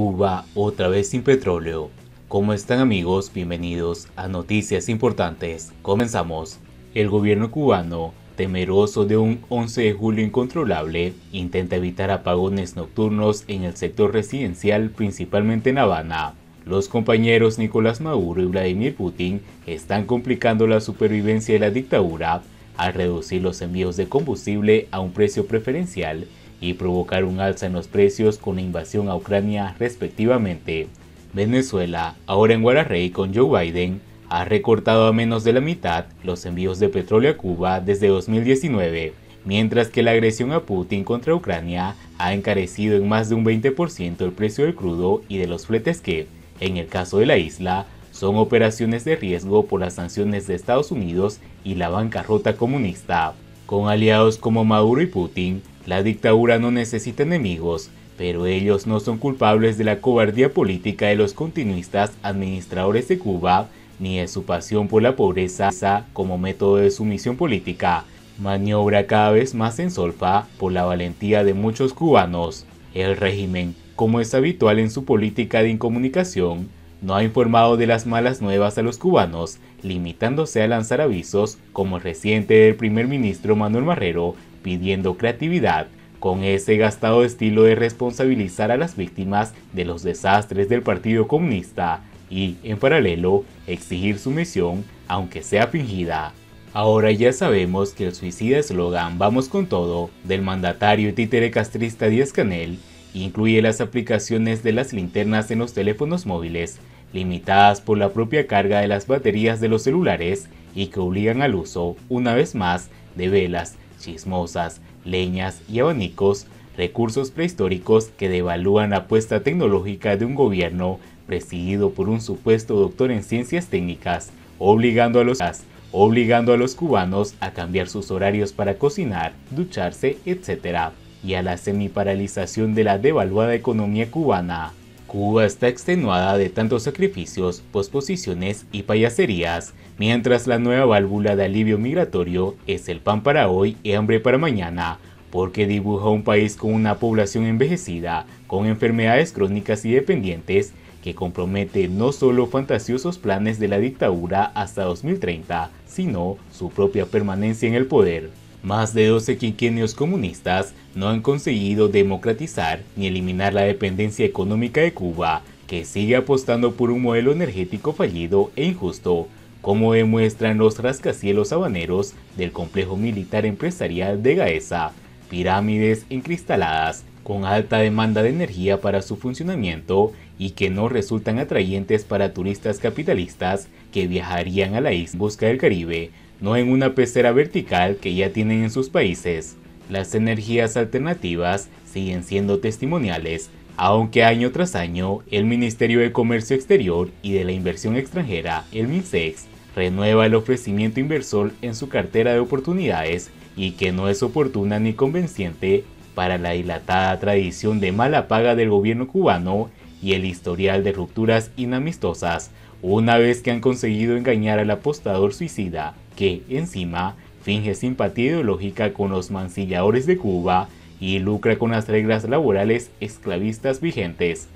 Cuba otra vez sin petróleo. ¿Cómo están amigos? Bienvenidos a Noticias Importantes. Comenzamos. El gobierno cubano, temeroso de un 11 de julio incontrolable, intenta evitar apagones nocturnos en el sector residencial, principalmente en Habana. Los compañeros Nicolás Maduro y Vladimir Putin están complicando la supervivencia de la dictadura al reducir los envíos de combustible a un precio preferencial y provocar un alza en los precios con la invasión a Ucrania respectivamente. Venezuela, ahora en Guararrey con Joe Biden, ha recortado a menos de la mitad los envíos de petróleo a Cuba desde 2019, mientras que la agresión a Putin contra Ucrania ha encarecido en más de un 20% el precio del crudo y de los fletes que, en el caso de la isla, son operaciones de riesgo por las sanciones de Estados Unidos y la bancarrota comunista. Con aliados como Maduro y Putin, la dictadura no necesita enemigos, pero ellos no son culpables de la cobardía política de los continuistas administradores de Cuba, ni de su pasión por la pobreza como método de sumisión política, maniobra cada vez más en solfa por la valentía de muchos cubanos. El régimen, como es habitual en su política de incomunicación, no ha informado de las malas nuevas a los cubanos, limitándose a lanzar avisos como el reciente del primer ministro Manuel Marrero, pidiendo creatividad, con ese gastado estilo de responsabilizar a las víctimas de los desastres del Partido Comunista y, en paralelo, exigir sumisión, aunque sea fingida. Ahora ya sabemos que el suicida eslogan "Vamos con todo" del mandatario y títere castrista Díaz-Canel incluye las aplicaciones de las linternas en los teléfonos móviles, limitadas por la propia carga de las baterías de los celulares y que obligan al uso, una vez más, de velas, chismosas, leñas y abanicos, recursos prehistóricos que devalúan la apuesta tecnológica de un gobierno presidido por un supuesto doctor en ciencias técnicas, obligando a los cubanos a cambiar sus horarios para cocinar, ducharse, etc., y a la semiparalización de la devaluada economía cubana. Cuba está extenuada de tantos sacrificios, posposiciones y payaserías, mientras la nueva válvula de alivio migratorio es el pan para hoy y hambre para mañana, porque dibuja un país con una población envejecida, con enfermedades crónicas y dependientes, que compromete no solo fantasiosos planes de la dictadura hasta 2030, sino su propia permanencia en el poder. Más de 12 quinquenios comunistas no han conseguido democratizar ni eliminar la dependencia económica de Cuba, que sigue apostando por un modelo energético fallido e injusto, como demuestran los rascacielos habaneros del complejo militar empresarial de Gaesa, pirámides encristaladas con alta demanda de energía para su funcionamiento y que no resultan atrayentes para turistas capitalistas que viajarían a la isla en busca del Caribe, no en una pecera vertical que ya tienen en sus países. Las energías alternativas siguen siendo testimoniales, aunque año tras año el Ministerio de Comercio Exterior y de la Inversión Extranjera, el MINSEX, renueva el ofrecimiento inversor en su cartera de oportunidades y que no es oportuna ni convenciente para la dilatada tradición de mala paga del gobierno cubano y el historial de rupturas inamistosas, una vez que han conseguido engañar al apostador suicida, que, encima, finge simpatía ideológica con los mancilladores de Cuba y lucra con las reglas laborales esclavistas vigentes.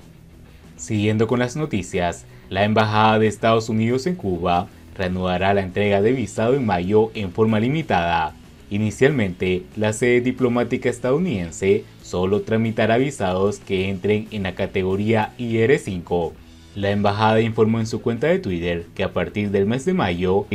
Siguiendo con las noticias, la Embajada de Estados Unidos en Cuba reanudará la entrega de visado en mayo en forma limitada. Inicialmente, la sede diplomática estadounidense solo tramitará visados que entren en la categoría IR5. La embajada informó en su cuenta de Twitter que a partir del mes de mayo,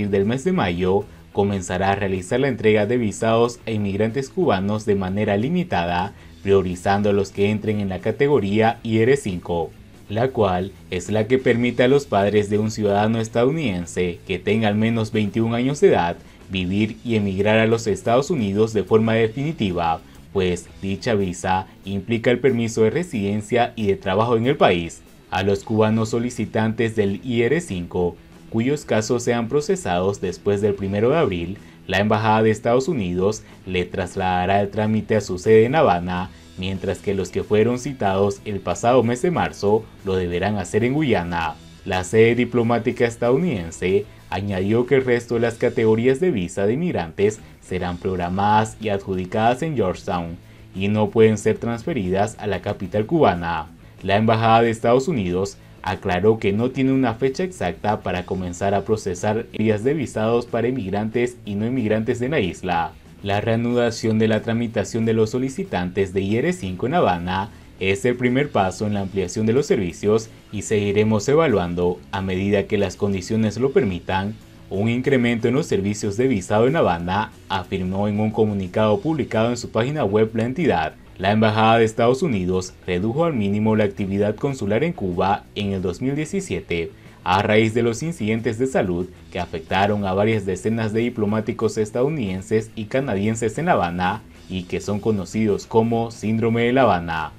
comenzará a realizar la entrega de visados a inmigrantes cubanos de manera limitada, priorizando a los que entren en la categoría IR5, la cual es la que permite a los padres de un ciudadano estadounidense que tenga al menos 21 años de edad vivir y emigrar a los Estados Unidos de forma definitiva, pues dicha visa implica el permiso de residencia y de trabajo en el país. A los cubanos solicitantes del IR5, cuyos casos sean procesados después del 1 de abril, la Embajada de Estados Unidos le trasladará el trámite a su sede en Habana, mientras que los que fueron citados el pasado mes de marzo lo deberán hacer en Guyana. La sede diplomática estadounidense añadió que el resto de las categorías de visa de inmigrantes serán programadas y adjudicadas en Georgetown y no pueden ser transferidas a la capital cubana. La Embajada de Estados Unidos aclaró que no tiene una fecha exacta para comenzar a procesar vías de visados para inmigrantes y no inmigrantes de la isla. La reanudación de la tramitación de los solicitantes de IR5 en Habana es el primer paso en la ampliación de los servicios y seguiremos evaluando, a medida que las condiciones lo permitan, un incremento en los servicios de visado en Habana, afirmó en un comunicado publicado en su página web la entidad. La Embajada de Estados Unidos redujo al mínimo la actividad consular en Cuba en el 2017, a raíz de los incidentes de salud que afectaron a varias decenas de diplomáticos estadounidenses y canadienses en La Habana y que son conocidos como Síndrome de La Habana.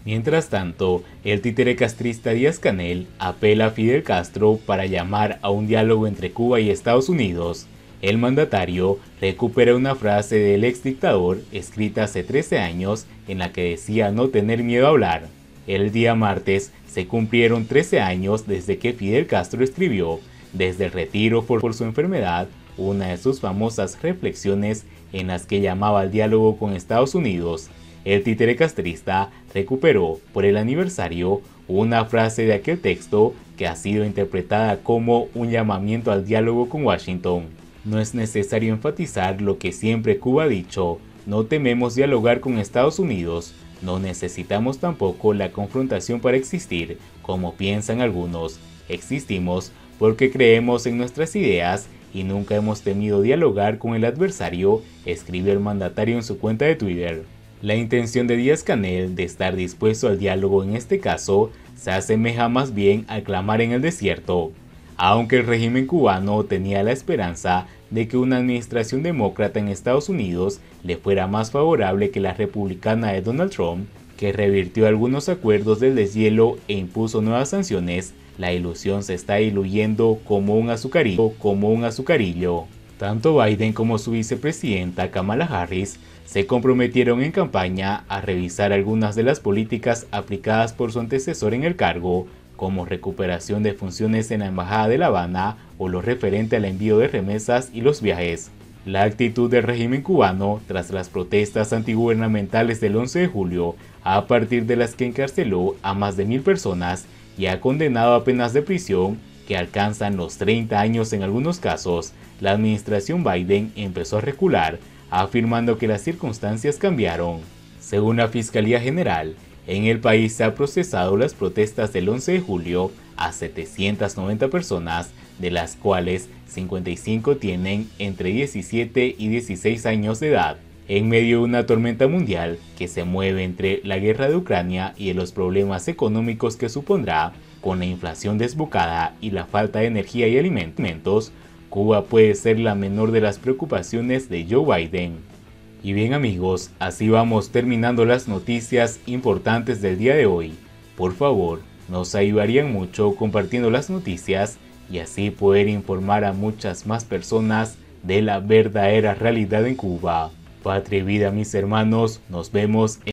Mientras tanto, el títere castrista Díaz-Canel apela a Fidel Castro para llamar a un diálogo entre Cuba y Estados Unidos. El mandatario recupera una frase del exdictador escrita hace 13 años en la que decía no tener miedo a hablar. El día martes se cumplieron 13 años desde que Fidel Castro escribió, desde el retiro por su enfermedad, una de sus famosas reflexiones en las que llamaba al diálogo con Estados Unidos. El títere castrista recuperó por el aniversario una frase de aquel texto que ha sido interpretada como un llamamiento al diálogo con Washington. No es necesario enfatizar lo que siempre Cuba ha dicho, no tememos dialogar con Estados Unidos, no necesitamos tampoco la confrontación para existir, como piensan algunos, existimos porque creemos en nuestras ideas y nunca hemos temido dialogar con el adversario, escribió el mandatario en su cuenta de Twitter. La intención de Díaz-Canel de estar dispuesto al diálogo en este caso se asemeja más bien al clamar en el desierto. Aunque el régimen cubano tenía la esperanza de que una administración demócrata en Estados Unidos le fuera más favorable que la republicana de Donald Trump, que revirtió algunos acuerdos del deshielo e impuso nuevas sanciones, la ilusión se está diluyendo como un azucarillo. Tanto Biden como su vicepresidenta Kamala Harris se comprometieron en campaña a revisar algunas de las políticas aplicadas por su antecesor en el cargo, como recuperación de funciones en la Embajada de La Habana o lo referente al envío de remesas y los viajes. La actitud del régimen cubano tras las protestas antigubernamentales del 11 de julio, a partir de las que encarceló a más de 1000 personas y ha condenado a penas de prisión que alcanzan los 30 años en algunos casos, la administración Biden empezó a recular, afirmando que las circunstancias cambiaron. Según la Fiscalía General, en el país se ha procesado las protestas del 11 de julio a 790 personas, de las cuales 55 tienen entre 17 y 16 años de edad, en medio de una tormenta mundial que se mueve entre la guerra de Ucrania y los problemas económicos que supondrá, con la inflación desbocada y la falta de energía y alimentos. Cuba puede ser la menor de las preocupaciones de Joe Biden. Y bien amigos, así vamos terminando las noticias importantes del día de hoy. Por favor, nos ayudarían mucho compartiendo las noticias y así poder informar a muchas más personas de la verdadera realidad en Cuba. Patria y vida mis hermanos, nos vemos en